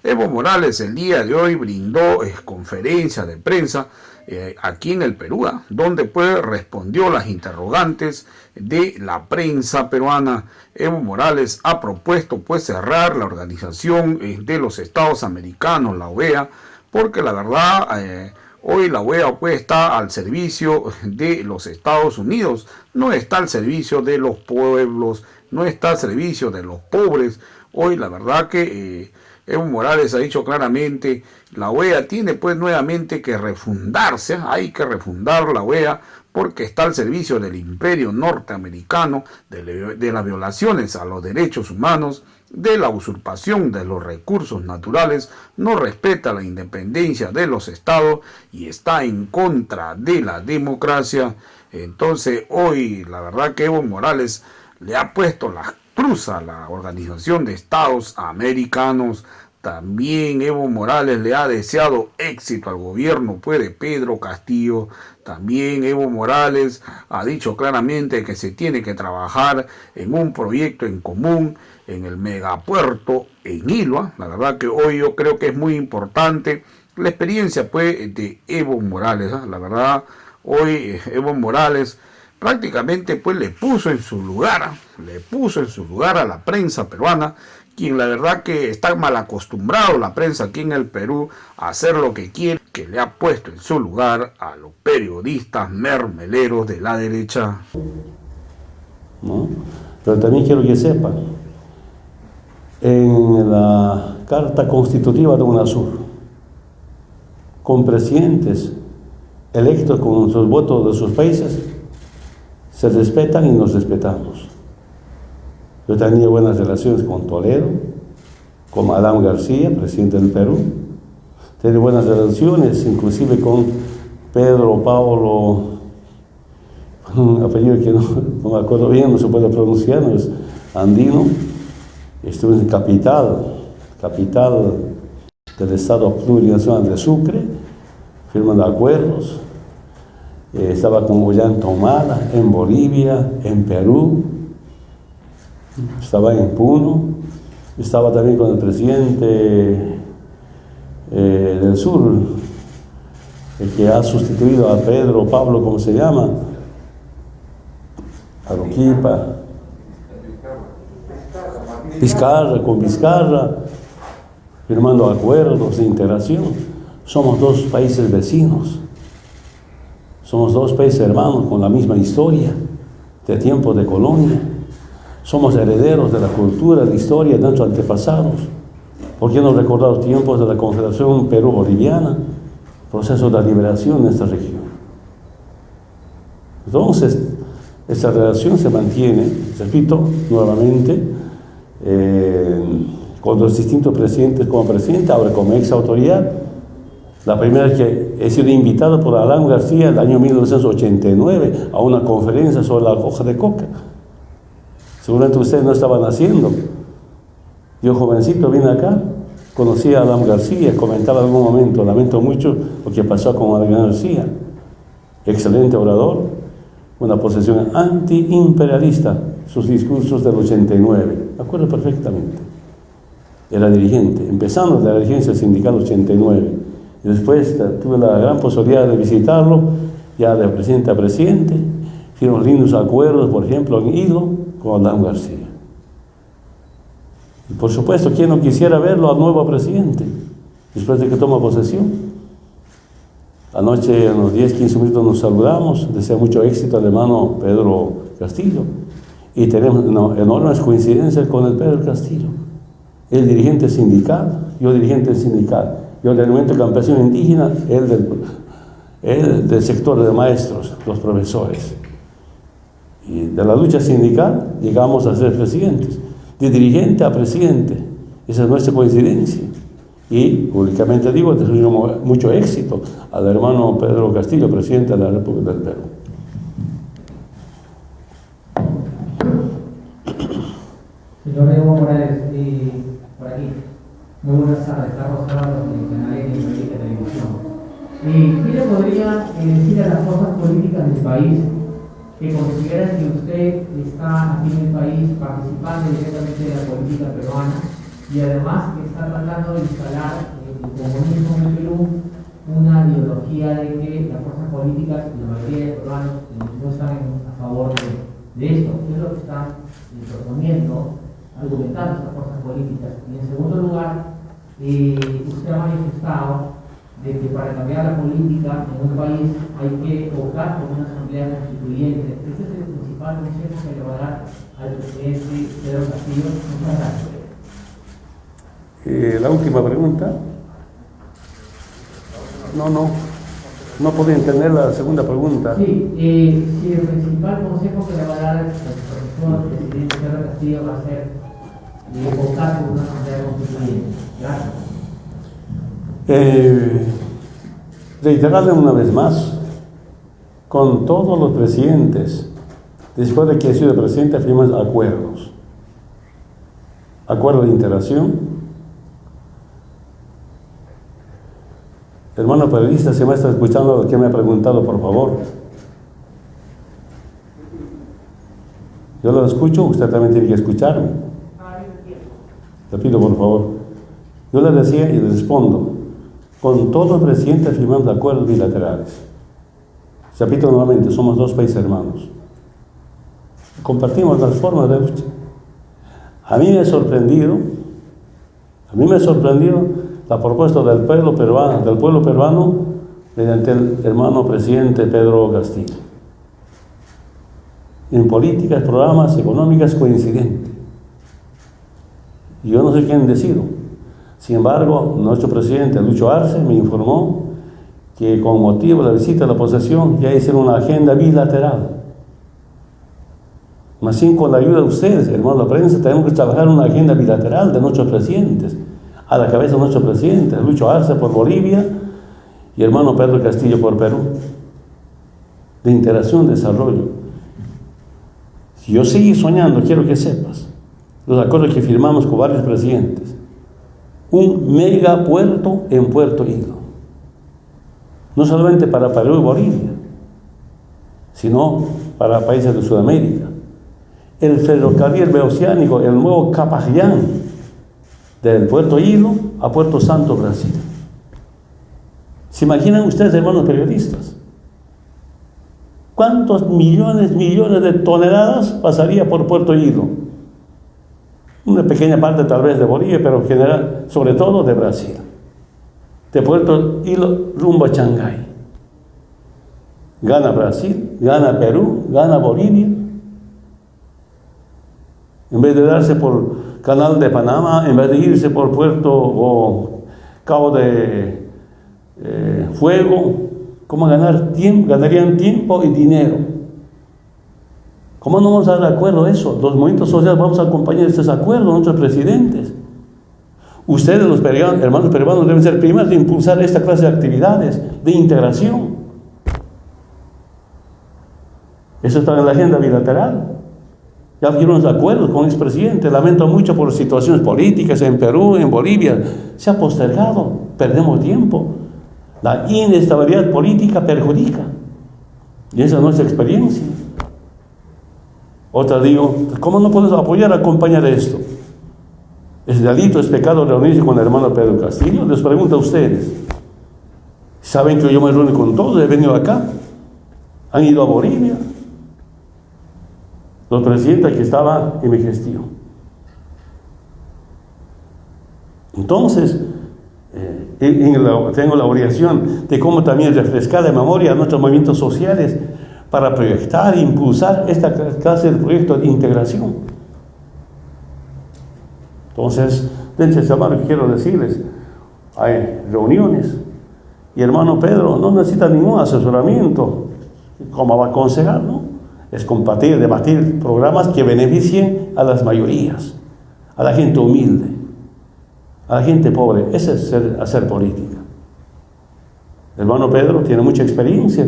Evo Morales el día de hoy brindó conferencia de prensa aquí en el Perú, donde pues respondió las interrogantes de la prensa peruana. Evo Morales ha propuesto pues cerrar la organización de los Estados Americanos, la OEA, porque la verdad hoy la OEA pues está al servicio de los Estados Unidos, no está al servicio de los pueblos, no está al servicio de los pobres. Hoy la verdad que Evo Morales ha dicho claramente, la OEA tiene pues nuevamente que refundarse, hay que refundar la OEA porque está al servicio del imperio norteamericano, de las violaciones a los derechos humanos, de la usurpación de los recursos naturales, no respeta la independencia de los estados y está en contra de la democracia. Entonces hoy la verdad que Evo Morales le ha puesto la cruz a la Organización de Estados Americanos. También Evo Morales le ha deseado éxito al gobierno pues, de Pedro Castillo. También Evo Morales ha dicho claramente que se tiene que trabajar en un proyecto en común en el megapuerto en Ilua. La verdad que hoy yo creo que es muy importante la experiencia pues, de Evo Morales. La verdad, hoy Evo Morales prácticamente pues le puso en su lugar a la prensa peruana, quien la verdad que está mal acostumbrado la prensa aquí en el Perú a hacer lo que quiere, que le ha puesto en su lugar a los periodistas mermeleros de la derecha. ¿No? Pero también quiero que sepan, en la Carta Constitutiva de UNASUR, con presidentes electos con sus votos de sus países, se respetan y nos respetamos. Yo tenía buenas relaciones con Toledo, con Adán García, presidente del Perú. Tenía buenas relaciones inclusive con Pedro Pablo, un apellido que no me acuerdo bien, no se puede pronunciar, no es andino. Estuve en capital del Estado Plurinacional de Sucre, firmando acuerdos. Estaba con Ollanta Humala en Bolivia, en Perú, estaba en Puno, estaba también con el presidente del sur, el que ha sustituido a Pedro Pablo, ¿cómo se llama? Arequipa, con Vizcarra, firmando acuerdos de integración. Somos dos países vecinos. Somos dos países hermanos con la misma historia de tiempos de colonia. Somos herederos de la cultura, de la historia de nuestros antepasados. ¿Por qué no recordar los tiempos de la Confederación Perú-Boliviana? Proceso de liberación de esta región. Entonces, esta relación se mantiene, repito nuevamente, con los distintos presidentes como presidente, ahora como ex autoridad. La primera vez que he sido invitado por Adán García en el año 1989 a una conferencia sobre la hoja de coca. Seguramente ustedes no estaban haciendo. Yo jovencito vine acá, conocí a Adán García, comentaba en algún momento, lamento mucho lo que pasó con Adán García. Excelente orador, una posición anti-imperialista, sus discursos del 89, me acuerdo perfectamente. Era dirigente, empezando de la dirigencia sindical 89. Y después tuve la gran posibilidad de visitarlo, ya de presidente a presidente. Hicimos lindos acuerdos, por ejemplo, en Hilo, con Adán García. Y por supuesto, ¿quién no quisiera verlo al nuevo presidente, después de que toma posesión? Anoche, en unos 10-15 minutos, nos saludamos. Deseo mucho éxito al hermano Pedro Castillo. Y tenemos enormes coincidencias con el Pedro Castillo. Él dirigente sindical, yo dirigente sindical. Yo del movimiento campesino indígena, él del sector de maestros, los profesores. Y de la lucha sindical llegamos a ser presidentes, de dirigente a presidente. Esa es nuestra coincidencia. Y públicamente digo, deseo mucho éxito al hermano Pedro Castillo, presidente de la República del Perú. Señor Evo Morales, por aquí. Muy buenas tardes, Carlos Serrano, del canal de Televisión. ¿Qué le podría decir a las fuerzas políticas del país que consideran que usted está aquí en el país participando directamente de la política peruana y además que está está tratando de instalar el comunismo en el Perú una ideología de que las fuerzas políticas y la mayoría de peruanos no están a favor de esto. ¿Qué es lo que están proponiendo, argumentando estas fuerzas políticas? Y en segundo lugar, usted ha manifestado de que para cambiar la política en un país hay que optar por una asamblea constituyente. Ese es el principal consejo que le va a dar al presidente Pedro Castillo. Muchas gracias. La última pregunta. No puedo entender la segunda pregunta. Sí, si el principal consejo que le va a dar al presidente Pedro Castillo va a ser optar por una asamblea constituyente. Gracias. Reiterarle una vez más, con todos los presidentes, después de que he sido presidente, firmamos acuerdos. Acuerdo de integración. Hermano periodista, si me está escuchando lo que me ha preguntado, por favor. Yo lo escucho, usted también tiene que escucharme. Le pido, por favor. Yo le decía y le respondo, con todos los presidentes firmamos acuerdos bilaterales. Repito nuevamente, somos dos países hermanos. Compartimos las formas de lucha. A mí me ha sorprendido la propuesta del pueblo peruano mediante el hermano presidente Pedro Castillo. En políticas, programas económicas coincidentes. Y yo no sé quién decido. Sin embargo, nuestro presidente Lucho Arce me informó que con motivo de la visita a la posesión ya hicieron una agenda bilateral. Más bien con la ayuda de ustedes, hermanos de la prensa, tenemos que trabajar una agenda bilateral de nuestros presidentes. A la cabeza de nuestro presidente, Lucho Arce por Bolivia y hermano Pedro Castillo por Perú. De integración, desarrollo. Si yo sigo soñando, quiero que sepas, los acuerdos que firmamos con varios presidentes, un megapuerto en Puerto Hilo, no solamente para Perú y Bolivia, sino para países de Sudamérica. El ferrocarril bioceánico, el nuevo Capaján, del Puerto Hilo a Puerto Santo, Brasil. ¿Se imaginan ustedes, hermanos periodistas? ¿Cuántos millones de toneladas pasaría por Puerto Hilo? Una pequeña parte tal vez de Bolivia, pero en general, sobre todo de Brasil. De Puerto Hilo rumbo a Shanghái. Gana Brasil, gana Perú, gana Bolivia. En vez de darse por Canal de Panamá, en vez de irse por Puerto o Cabo de Fuego, ¿cómo ganar tiempo? Ganarían tiempo y dinero. ¿Cómo no vamos a dar acuerdo a eso? Los movimientos sociales vamos a acompañar estos acuerdos, nuestros presidentes. Ustedes, los hermanos peruanos, deben ser primeros de impulsar esta clase de actividades de integración. Eso está en la agenda bilateral. Ya firmamos acuerdos con el expresidente. Lamento mucho por situaciones políticas en Perú, en Bolivia. Se ha postergado, perdemos tiempo. La inestabilidad política perjudica. Y esa es nuestra experiencia. Otra digo, ¿cómo no podemos apoyar, acompañar esto? ¿Es delito, es pecado reunirse con el hermano Pedro Castillo? Les pregunto a ustedes. ¿Saben que yo me reúno con todos? He venido acá. Han ido a Bolivia. Los presidentes que estaban en mi gestión. Entonces, tengo la obligación de cómo también refrescar de memoria a nuestros movimientos sociales para proyectar e impulsar esta clase de proyectos de integración. Entonces, dentro de esta mano quiero decirles, hay reuniones y hermano Pedro no necesita ningún asesoramiento, como va a aconsejar, ¿no? Es compartir, debatir programas que beneficien a las mayorías, a la gente humilde, a la gente pobre. Ese es hacer política. El hermano Pedro tiene mucha experiencia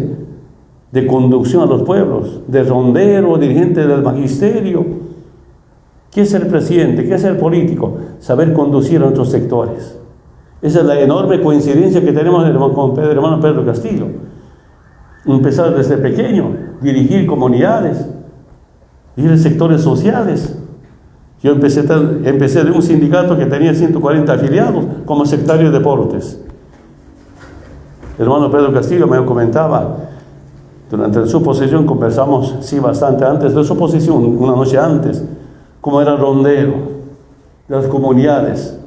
de conducción a los pueblos, de rondero, dirigente del magisterio. ¿Qué es ser presidente? ¿Qué es ser político? Saber conducir a nuestros sectores. Esa es la enorme coincidencia que tenemos con el hermano Pedro Castillo. Empezar desde pequeño, dirigir comunidades, dirigir sectores sociales. Yo empecé de un sindicato que tenía 140 afiliados como secretario de deportes. El hermano Pedro Castillo me comentaba, durante su posesión conversamos, sí, bastante antes de su posesión, una noche antes, cómo era rondero de las comunidades.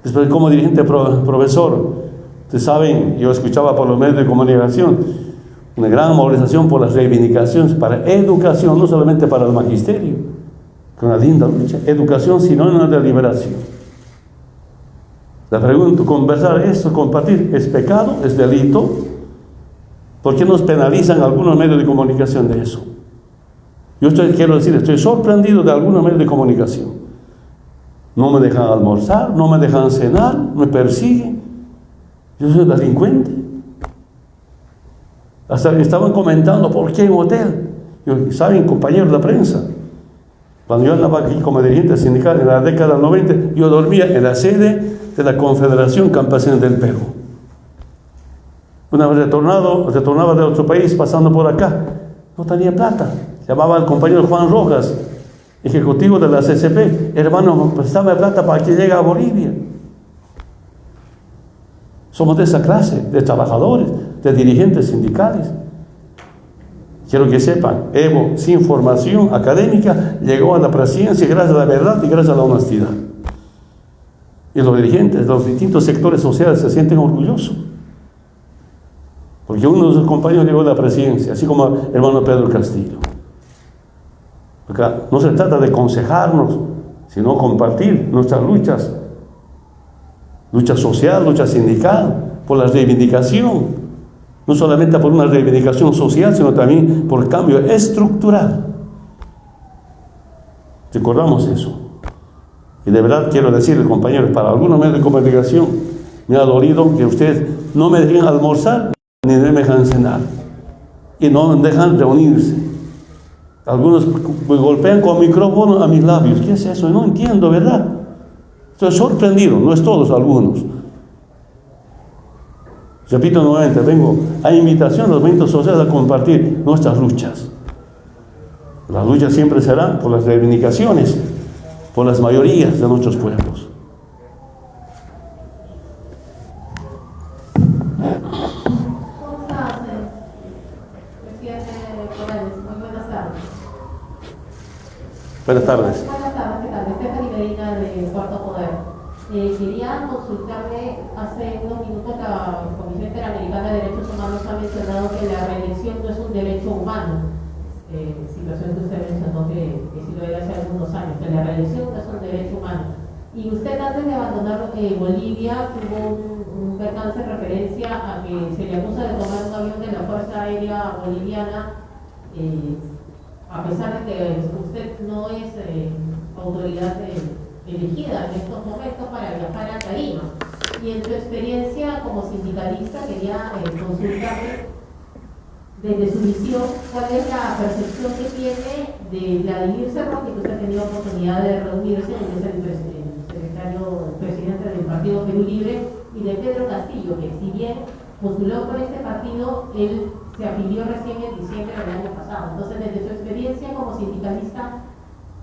Después como dirigente profesor, ustedes saben, yo escuchaba por los medios de comunicación, una gran movilización por las reivindicaciones para educación, no solamente para el magisterio, con una linda lucha, educación sinónimo de liberación. Le pregunto, conversar esto, compartir, ¿es pecado? ¿Es delito? ¿Por qué nos penalizan algunos medios de comunicación de eso? Yo quiero decir, estoy sorprendido de algunos medios de comunicación. No me dejan almorzar, no me dejan cenar, me persiguen. Yo soy delincuente. Hasta estaban comentando, ¿por qué en hotel? ¿Saben, compañeros de la prensa? Cuando yo andaba aquí como dirigente sindical en la década del 90, yo dormía en la sede de la Confederación Campesina del Perú. Una vez retornaba de otro país pasando por acá, no tenía plata. Llamaba al compañero Juan Rojas, ejecutivo de la CCP, hermano, prestame plata para que llegue a Bolivia. Somos de esa clase, de trabajadores, de dirigentes sindicales. Quiero que sepan, Evo, sin formación académica, llegó a la presidencia gracias a la verdad y gracias a la honestidad. Y los dirigentes de los distintos sectores sociales se sienten orgullosos. Porque uno de sus compañeros llegó a la presidencia, así como el hermano Pedro Castillo. Acá no se trata de aconsejarnos, sino compartir nuestras luchas. Lucha social, lucha sindical, por la reivindicación. No solamente por una reivindicación social, sino también por el cambio estructural. Recordamos eso. Y de verdad quiero decirles, compañeros, para algunos medios de comunicación, me ha dolido que ustedes no me dejen almorzar ni me dejan cenar. Y no me dejan reunirse. Algunos me golpean con micrófono a mis labios. ¿Qué es eso? No entiendo, ¿verdad? Estoy sorprendido, no es todos, algunos. Repito nuevamente, vengo a invitación a los movimientos sociales a compartir nuestras luchas. Las luchas siempre serán por las reivindicaciones, por las mayorías de nuestros pueblos. ¿Cómo estás, presidente Morales? Muy buenas tardes. Buenas tardes. Buenas tardes, ¿qué tal? Stephanie Medina de Cuarto Poder. Quería consultarle, hace unos minutos la Comisión Interamericana de Derechos Humanos ha mencionado que la reelección no es un derecho humano, situación que usted mencionó que sí lo era hace algunos años, que la reelección no es un derecho humano. Y usted antes de abandonar Bolivia tuvo un percance en referencia a que se le acusa de tomar un avión de la Fuerza Aérea Boliviana, a pesar de que usted no es autoridad elegida en estos momentos para viajar a Tarima. Y en su experiencia como sindicalista quería consultarle desde su visión cuál es la percepción que tiene de Vladimir Cerrón, que usted ha tenido oportunidad de reunirse, que es el presidente del Partido Perú Libre, y de Pedro Castillo, que si bien postuló por este partido, él se afilió recién en diciembre del año pasado. Entonces, desde su experiencia como sindicalista,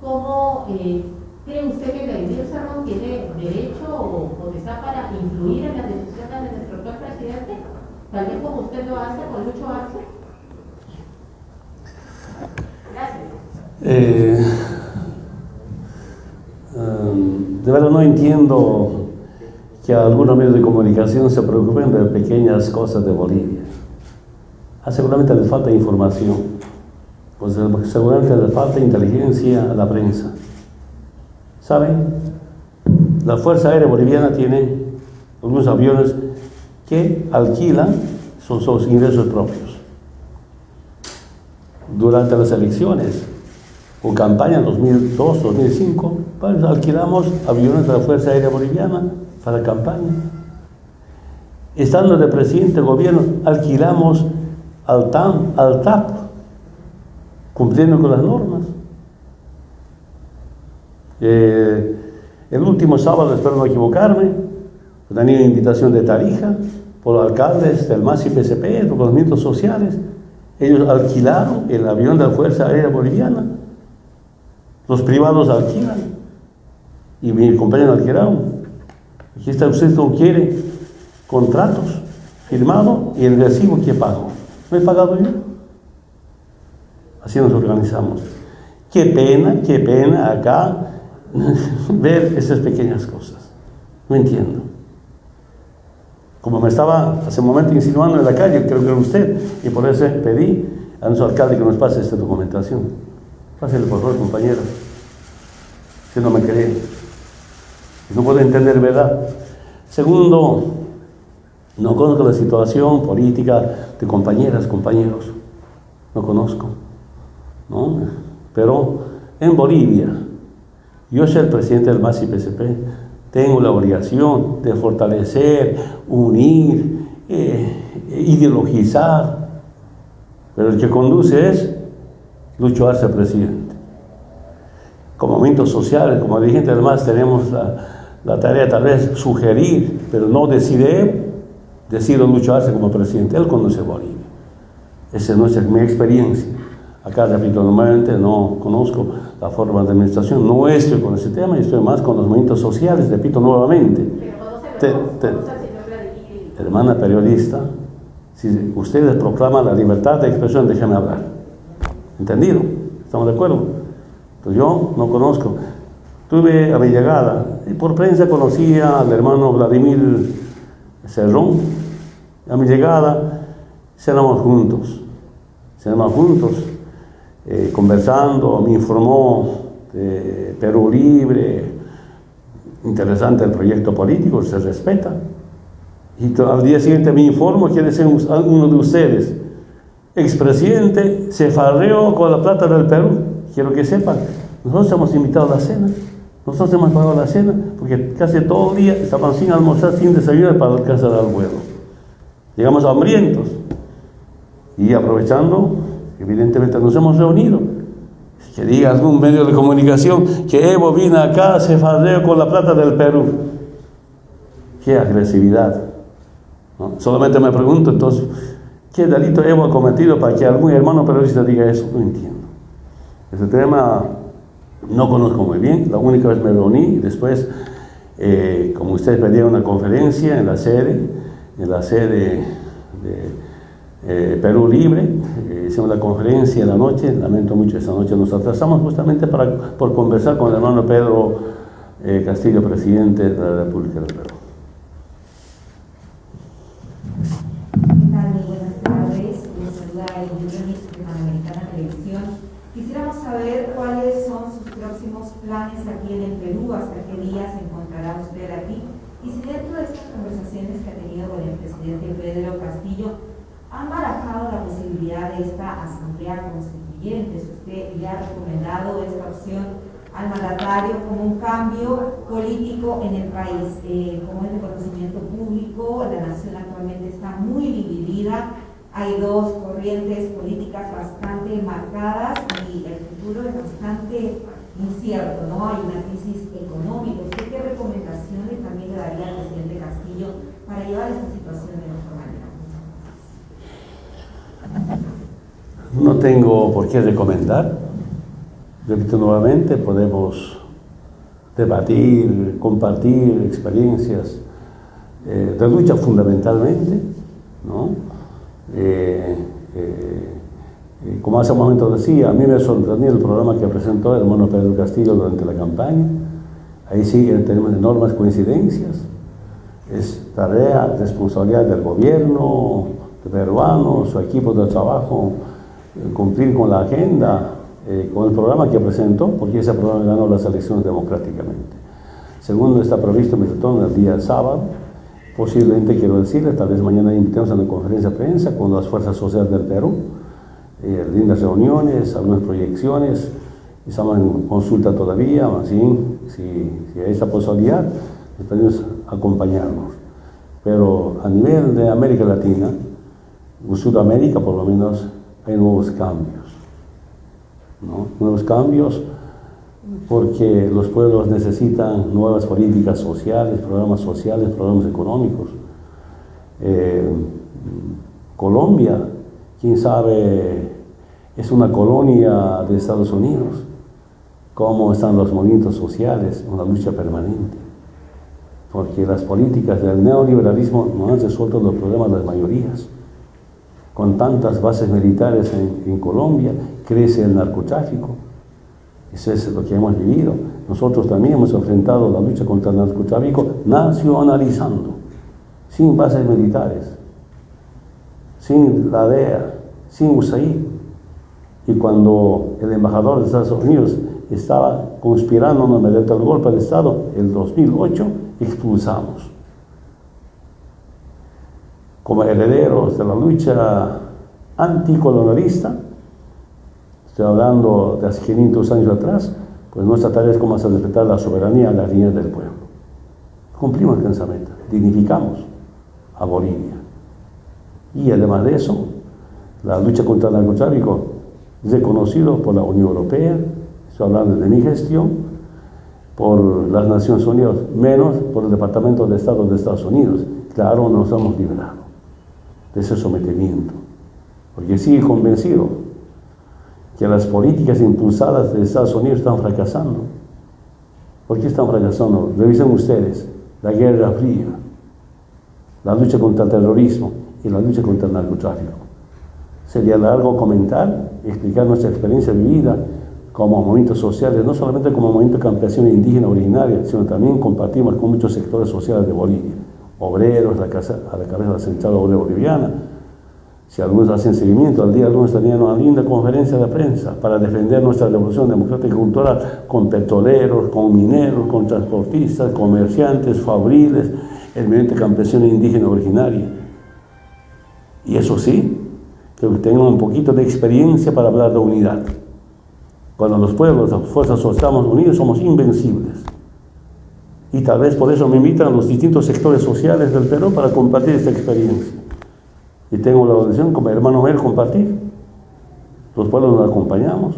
¿cómo cree usted que Vladimir Cerrón tiene derecho o potestad para influir en las decisiones de nuestro actual presidente? Tal vez como usted lo hace con Lucho Arce. Gracias. De verdad no entiendo que algunos medios de comunicación se preocupen de pequeñas cosas de Bolivia. Seguramente les falta información, pues seguramente les falta inteligencia a la prensa. ¿Saben? La Fuerza Aérea Boliviana tiene algunos aviones que alquilan sus ingresos propios. Durante las elecciones o campaña 2002-2005, pues alquilamos aviones de la Fuerza Aérea Boliviana para campaña. Estando de presidente de gobierno, alquilamos al TAP, cumpliendo con las normas. El último sábado, espero no equivocarme, tenía una invitación de Tarija por los alcaldes del MAS y PCP, de los movimientos sociales. Ellos alquilaron el avión de la Fuerza Aérea Boliviana. Los privados alquilan. Y mi compañero Alquerao, aquí está, usted no quiere contratos firmados y el recibo que pago. ¿No he pagado yo? Así nos organizamos. Qué pena acá ver esas pequeñas cosas. No entiendo. Como me estaba hace un momento insinuando en la calle, creo que era usted, y por eso pedí a nuestro alcalde que nos pase esta documentación. Pásele por favor, compañero. Si no me cree, no puedo entender, ¿verdad? Segundo, no conozco la situación política de compañeras, compañeros. No conozco, ¿no? Pero en Bolivia, yo soy el presidente del MAS y PSP, tengo la obligación de fortalecer, unir, ideologizar, pero el que conduce es Lucho Arce, presidente. Como movimientos sociales, como dirigente del MAS, tenemos la tarea tal vez sugerir, pero no decide Lucho Arce como presidente. Él conduce Bolivia. Esa es mi experiencia. Acá, repito, nuevamente no conozco la forma de administración, no estoy con ese tema, estoy más con los movimientos sociales, repito nuevamente. Hermana periodista, si ustedes proclaman la libertad de expresión, déjenme hablar. ¿Entendido? ¿Estamos de acuerdo? Pues yo no conozco. Tuve a mi llegada, y por prensa conocía al hermano Vladimir Cerrón. A mi llegada, cenamos juntos, conversando, me informó de Perú Libre, interesante el proyecto político, se respeta. Y al día siguiente me informo que es uno de ustedes, expresidente, se farreó con la plata del Perú. Quiero que sepan, nosotros hemos invitado a la cena, nosotros hemos pagado la cena, porque casi todo el día estaban sin almorzar, sin desayunar para alcanzar al vuelo. Llegamos hambrientos y aprovechando, evidentemente nos hemos reunido. Que diga algún medio de comunicación que Evo vino acá, se farreó con la plata del Perú. ¡Qué agresividad! ¿No? Solamente me pregunto entonces, ¿qué delito Evo ha cometido para que algún hermano periodista diga eso? No entiendo. Ese tema no conozco muy bien. La única vez me reuní y después, como ustedes pedían una conferencia en la sede de Perú Libre, hicimos la conferencia en la noche. Lamento mucho, esa noche nos atrasamos justamente por conversar con el hermano Pedro Castillo, presidente de la República del Perú. ¿Qué tal? Muy buenas tardes. Les saluda el Yudrenis de Panamericana Televisión. Quisiéramos saber cuáles son sus próximos planes aquí en el Perú, hasta qué día se encontrará usted aquí, y si dentro de estas conversaciones que ha tenido con el presidente Pedro Castillo han barajado la posibilidad de esta asamblea constituyente. Si usted le ha recomendado esta opción al mandatario como un cambio político en el país. Como es de conocimiento público, la nación actualmente está muy dividida, hay dos corrientes políticas bastante marcadas y el futuro es bastante incierto, ¿no? Hay una crisis económica. ¿Usted qué recomendaciones también le daría al presidente Castillo para llevar esta situación de mejor manera? No tengo por qué recomendar. Repito nuevamente, podemos debatir, compartir experiencias de lucha fundamentalmente, ¿no? Como hace un momento decía, a mí me sorprendió el programa que presentó el hermano Pedro Castillo durante la campaña. Ahí sí tenemos enormes coincidencias. Es tarea, responsabilidad del gobierno, de peruano, su equipo de trabajo, cumplir con la agenda, con el programa que presentó, porque ese programa ganó las elecciones democráticamente. Segundo, está previsto mi retorno el día sábado. Posiblemente, quiero decirles, tal vez mañana invitemos a una conferencia de prensa con las fuerzas sociales del Perú, lindas reuniones, algunas proyecciones, estamos en consulta todavía, así, si hay esa posibilidad, esperemos acompañarnos. Pero a nivel de América Latina, o Sudamérica por lo menos, hay nuevos cambios, ¿no? Nuevos cambios porque los pueblos necesitan nuevas políticas sociales, programas económicos. Colombia, quién sabe, es una colonia de Estados Unidos. cómo están los movimientos sociales, una lucha permanente. Porque las políticas del neoliberalismo no han resuelto los problemas de las mayorías. Con tantas bases militares en Colombia, crece el narcotráfico. Eso es lo que hemos vivido. Nosotros también hemos enfrentado la lucha contra el narcotráfico nacionalizando, sin bases militares, sin la DEA, sin USAID. Y cuando el embajador de Estados Unidos estaba conspirándonos mediante el golpe de Estado, el 2008, expulsamos. Como herederos de la lucha anticolonialista, estoy hablando de hace 500 años atrás, pues nuestra tarea es cómo hacer respetar la soberanía y la dignidad del pueblo. Cumplimos esa meta, dignificamos a Bolivia. Y además de eso, la lucha contra el narcotráfico es reconocido por la Unión Europea, estoy hablando de mi gestión, por las Naciones Unidas, menos por el Departamento de Estado de Estados Unidos. Claro, nos hemos librado de ese sometimiento, porque sigue convencido que las políticas impulsadas de Estados Unidos están fracasando. ¿Por qué están fracasando? Revisen ustedes la Guerra Fría, la lucha contra el terrorismo y la lucha contra el narcotráfico. Sería largo comentar y explicar nuestra experiencia vivida como movimientos sociales, no solamente como movimiento campesino e indígena originaria, sino también compartimos con muchos sectores sociales de Bolivia, obreros, a la cabeza de la Central Obrera Boliviana. Si algunos hacen seguimiento, al día lunes tenían una linda conferencia de prensa para defender nuestra revolución democrática y cultural con petroleros, con mineros, con transportistas, comerciantes, fabriles, el movimiento campesino e indígena originaria. Y eso sí, que tengan un poquito de experiencia para hablar de unidad. Cuando los pueblos, las fuerzas estamos unidos, somos invencibles. Y tal vez por eso me invitan a los distintos sectores sociales del Perú para compartir esta experiencia. Y tengo la audición como hermano Mel compartir. Los pueblos nos acompañamos,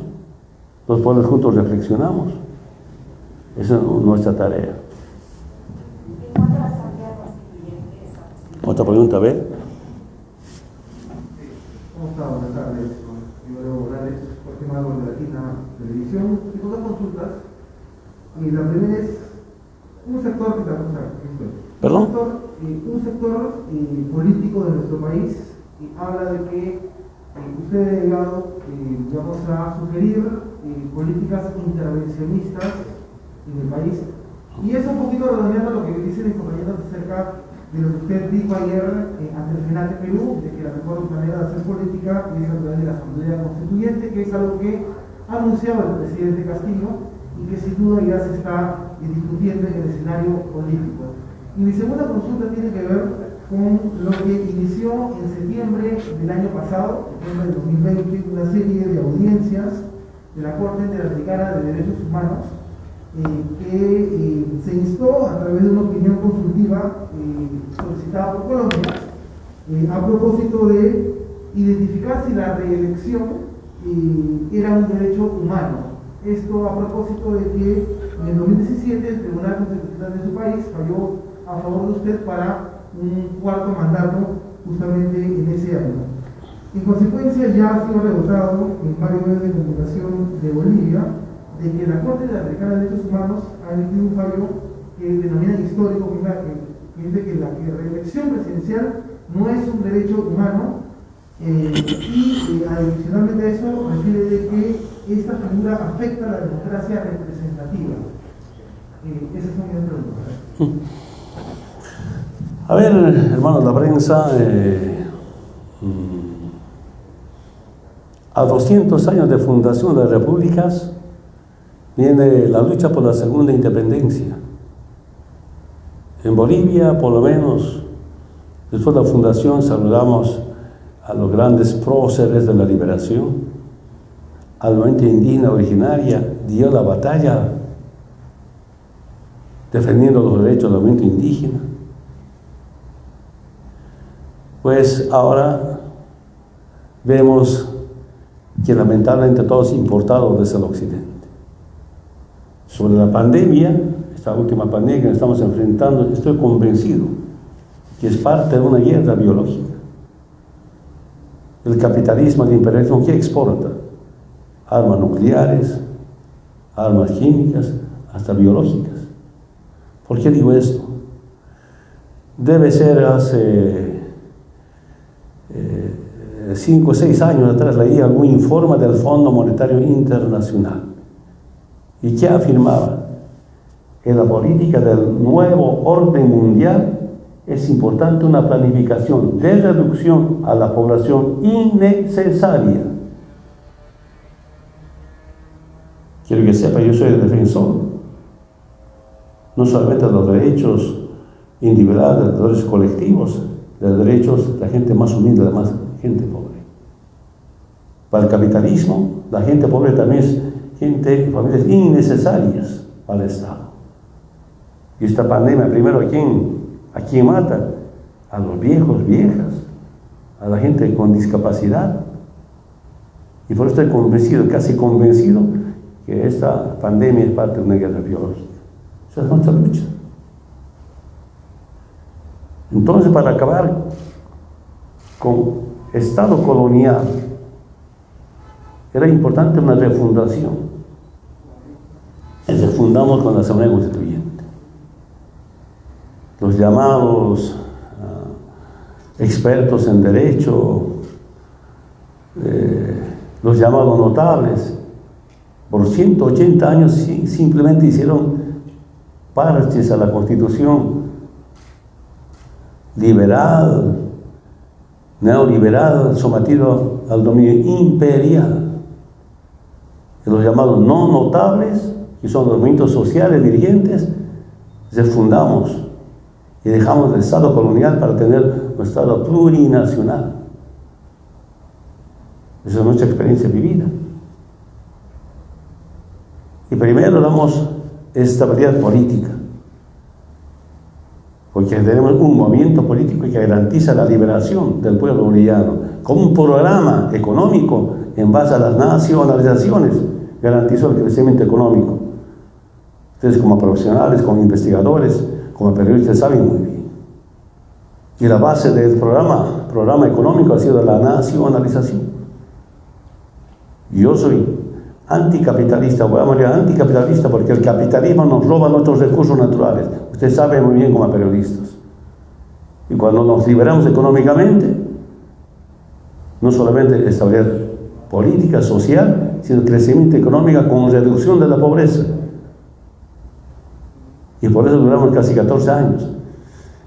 los pueblos juntos reflexionamos. Esa es nuestra tarea. Otra pregunta, a ver. ¿Cómo está? Buenas tardes. Yo Leo Morales, por tema de Latina Televisión. Tengo dos consultas. Y la primera es un sector que ¿Perdón? Un sector político de nuestro país habla de que usted ha llegado digamos, a sugerir políticas intervencionistas en el país. Y eso un poquito redondeando lo que dicen mis compañeros acerca de lo que usted dijo ayer ante el Senado de Perú, de que la mejor manera de hacer política es a través de la Asamblea Constituyente, que es algo que ha anunciado el presidente Castillo y que sin duda ya se está discutiendo en el escenario político. Y mi segunda consulta tiene que ver con lo que inició en septiembre del año pasado, septiembre del 2020, una serie de audiencias de la Corte Interamericana de Derechos Humanos, que se instó a través de una opinión consultiva solicitada por Colombia a propósito de identificar si la reelección era un derecho humano. Esto a propósito de que en el 2017 el Tribunal Constitucional de su país falló a favor de usted para un cuarto mandato justamente en ese año. En consecuencia ya ha sido rebotado en varios medios de comunicación de Bolivia de que la Corte Interamericana de Derechos Humanos ha emitido un fallo que denominan histórico, que es de que la reelección presidencial no es un derecho humano y adicionalmente a eso refiere de que esta figura afecta a la democracia representativa. Esas son mis preguntas. A ver, hermanos, la prensa, a 200 años de fundación de las repúblicas, viene la lucha por la segunda independencia. En Bolivia, por lo menos, después de la fundación, saludamos a los grandes próceres de la liberación, al movimiento indígena originaria, dio la batalla defendiendo los derechos del movimiento indígena. Pues ahora vemos que lamentablemente todo es importado desde el occidente. Sobre la pandemia, esta última pandemia que estamos enfrentando, estoy convencido que es parte de una guerra biológica. El capitalismo, el imperialismo, ¿qué exporta? Armas nucleares, armas químicas, hasta biológicas. ¿Por qué digo esto? Debe ser hace 5 o 6 años atrás leí algún informe del Fondo Monetario Internacional. ¿Y qué afirmaba? En la política del nuevo orden mundial es importante una planificación de reducción a la población innecesaria. Quiero que sepa, yo soy el defensor no solamente de los derechos individuales, de los derechos colectivos, de los derechos de la gente más humilde, de la más gente pobre. Para el capitalismo, la gente pobre también es gente, familias innecesarias para el Estado. Y esta pandemia, primero, ¿a quién mata? A los viejos, viejas, a la gente con discapacidad. Y por eso estoy convencido, casi convencido, que esta pandemia es parte de una guerra biológica. Esa es nuestra lucha. Entonces, para acabar con Estado colonial, era importante una refundación. Y refundamos con la Asamblea Constituyente. Los llamados expertos en derecho, los llamados notables, por 180 años simplemente hicieron parches a la Constitución liberal, neoliberal, sometido al dominio imperial. Y los llamados no notables, que son los movimientos sociales dirigentes, refundamos y dejamos el Estado colonial para tener un Estado plurinacional. Esa es nuestra experiencia vivida. Y primero damos estabilidad política, porque tenemos un movimiento político que garantiza la liberación del pueblo boliviano, con un programa económico en base a las nacionalizaciones, garantizó el crecimiento económico. Ustedes como profesionales, como investigadores, como periodistas saben muy bien. Y la base del programa económico ha sido la nacionalización. Yo soy anticapitalista, voy a morir anticapitalista porque el capitalismo nos roba nuestros recursos naturales. Usted sabe muy bien como periodistas. Y cuando nos liberamos económicamente, no solamente estabilidad política, social, sino crecimiento económico con reducción de la pobreza. Y por eso duramos casi 14 años.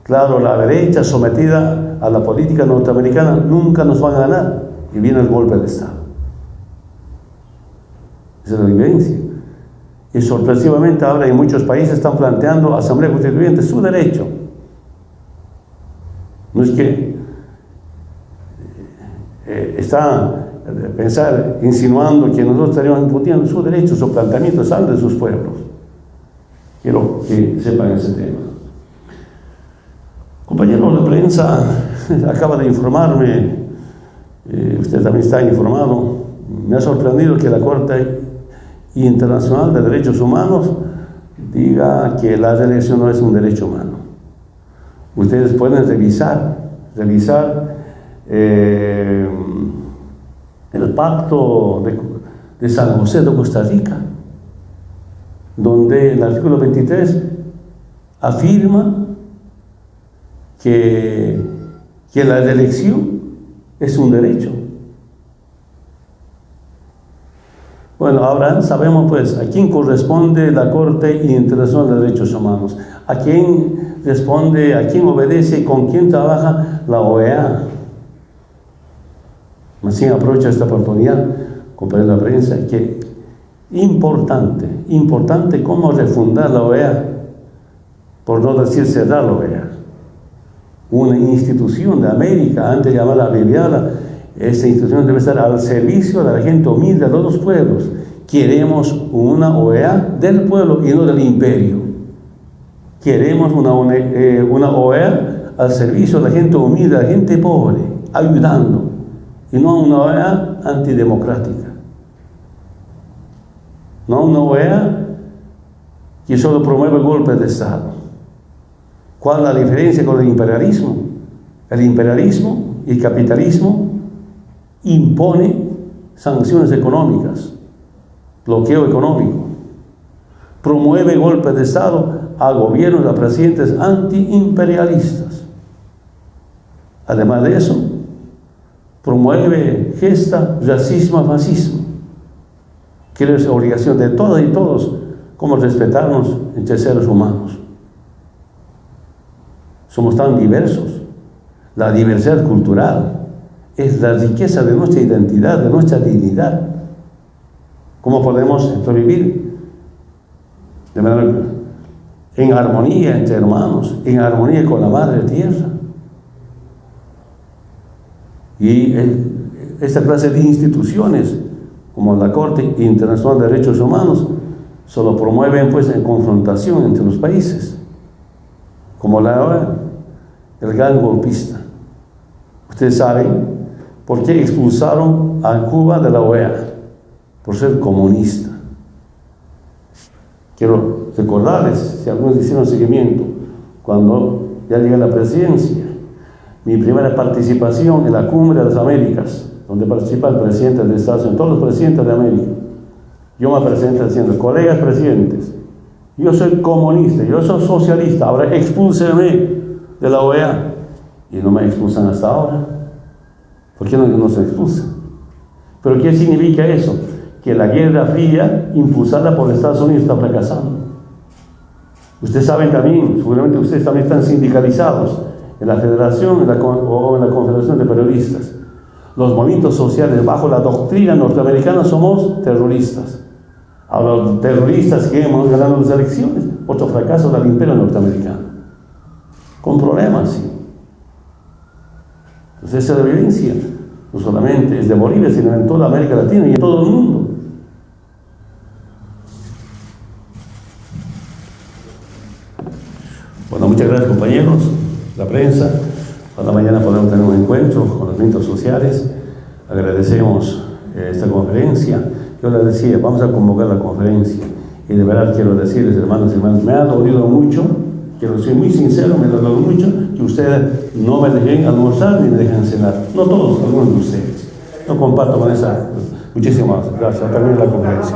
Claro, la derecha sometida a la política norteamericana nunca nos va a ganar. Y viene el golpe de Estado. Esa es la evidencia. Y sorpresivamente ahora en muchos países están planteando Asamblea Constituyente, su derecho. No es que está insinuando que nosotros estaríamos imputiendo su derecho, su planteamiento, salen de sus pueblos. Quiero que sepan ese tema. Compañero de prensa, acaba de informarme, usted también está informado, me ha sorprendido que la Corte Internacional de Derechos Humanos diga que la reelección no es un derecho humano. Ustedes pueden revisar el pacto de San José de Costa Rica, donde el artículo 23 afirma que la reelección es un derecho. Bueno, ahora sabemos pues a quién corresponde la Corte Internacional de Derechos Humanos, a quién responde, a quién obedece y con quién trabaja la OEA. Así aprovecho esta oportunidad, compañeros de la prensa, que importante cómo refundar la OEA, por no decir cerrar la OEA. Una institución de América, antes llamada Viviana, esta institución debe estar al servicio de la gente humilde de los pueblos. Queremos una OEA del pueblo y no del imperio. Queremos una OEA al servicio de la gente humilde, de la gente pobre, ayudando, y no una OEA antidemocrática. No una OEA que solo promueve golpes de Estado. ¿Cuál es la diferencia con el imperialismo? El imperialismo y el capitalismo impone sanciones económicas, bloqueo económico, promueve golpes de Estado a gobiernos, a presidentes antiimperialistas. Además de eso, promueve, gesta racismo, fascismo. Que es obligación de todas y todos como respetarnos entre seres humanos. Somos tan diversos. La diversidad cultural es la riqueza de nuestra identidad, de nuestra dignidad. ¿Cómo podemos vivir de manera en armonía entre hermanos, en armonía con la Madre Tierra? Y esta clase de instituciones, como la Corte Internacional de Derechos Humanos, solo promueven pues en confrontación entre los países, como la OEA, el gran golpista. Ustedes saben por qué expulsaron a Cuba de la OEA, por ser comunista. Quiero recordarles, si algunos hicieron seguimiento, cuando ya llegué a la presidencia, mi primera participación en la Cumbre de las Américas, donde participa el presidente de Estados Unidos, todos los presidentes de América. Yo me presenté diciendo, colegas presidentes, yo soy comunista, yo soy socialista, ahora expúlsenme de la OEA. Y no me expulsan hasta ahora. ¿Por qué no se expulsan? ¿Pero qué significa eso? Que la Guerra Fría, impulsada por Estados Unidos, está fracasando. Ustedes saben también, seguramente ustedes también están sindicalizados en la Federación o en la Confederación de Periodistas. Los movimientos sociales bajo la doctrina norteamericana somos terroristas. A los terroristas que hemos ganado las elecciones, otro fracaso del imperio norteamericano. Con problemas, sí. Entonces esa violencia no solamente es de Bolivia, sino en toda América Latina y en todo el mundo. Bueno, muchas gracias compañeros, la prensa. Para mañana podemos tener un encuentro con los movimientos sociales. Agradecemos esta conferencia. Yo les decía, vamos a convocar la conferencia. Y de verdad quiero decirles, hermanos y hermanas, me ha dolido mucho, quiero ser muy sincero, me ha dolido mucho que ustedes no me dejen almorzar ni me dejen cenar. No todos, algunos de ustedes. No comparto con esa. Muchísimas gracias. Termino la conferencia.